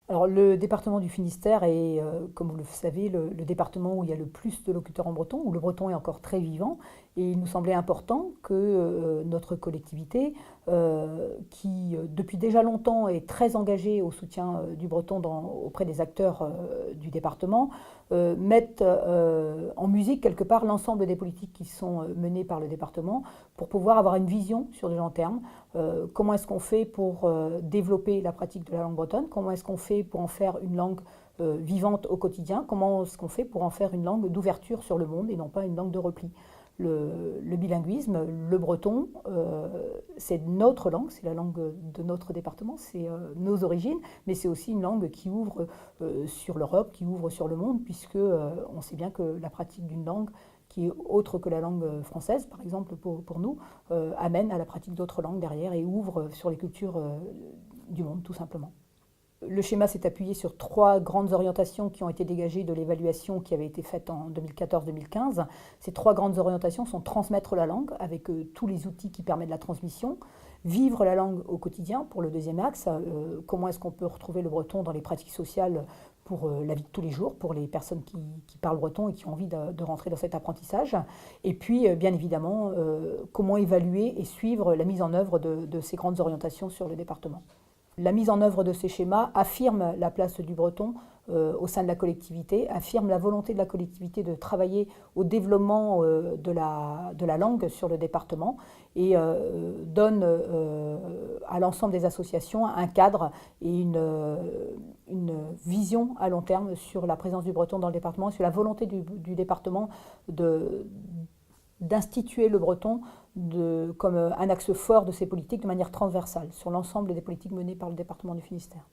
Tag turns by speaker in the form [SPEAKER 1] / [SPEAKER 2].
[SPEAKER 1] Alors, le département du Finistère est, comme vous le savez, le département où il y a le plus de locuteurs en breton, où le breton est encore très vivant. Et il nous semblait important que notre collectivité, qui depuis déjà longtemps est très engagée au soutien du breton auprès des acteurs du département, mette en musique quelque part l'ensemble des politiques qui sont menées par le département pour pouvoir avoir une vision sur le long terme. Comment est-ce qu'on fait pour développer la pratique de la langue bretonne? Comment est-ce qu'on fait pour en faire une langue vivante au quotidien? Comment est-ce qu'on fait pour en faire une langue d'ouverture sur le monde et non pas une langue de repli? Le bilinguisme, le breton, c'est notre langue, c'est la langue de notre département, c'est nos origines, mais c'est aussi une langue qui ouvre sur l'Europe, qui ouvre sur le monde, puisque on sait bien que la pratique d'une langue qui est autre que la langue française, par exemple pour nous, amène à la pratique d'autres langues derrière et ouvre sur les cultures du monde, tout simplement. Le schéma s'est appuyé sur trois grandes orientations qui ont été dégagées de l'évaluation qui avait été faite en 2014-2015. Ces trois grandes orientations sont transmettre la langue avec tous les outils qui permettent la transmission, vivre la langue au quotidien pour le deuxième axe, comment est-ce qu'on peut retrouver le breton dans les pratiques sociales pour la vie de tous les jours, pour les personnes qui parlent breton et qui ont envie de rentrer dans cet apprentissage. Et puis, bien évidemment, comment évaluer et suivre la mise en œuvre de ces grandes orientations sur le département. La mise en œuvre de ces schémas affirme la place du breton au sein de la collectivité, affirme la volonté de la collectivité de travailler au développement de la langue sur le département et donne à l'ensemble des associations un cadre et une vision à long terme sur la présence du breton dans le département, sur la volonté du département de d'instituer le breton comme un axe fort de ses politiques de manière transversale sur l'ensemble des politiques menées par le département du Finistère.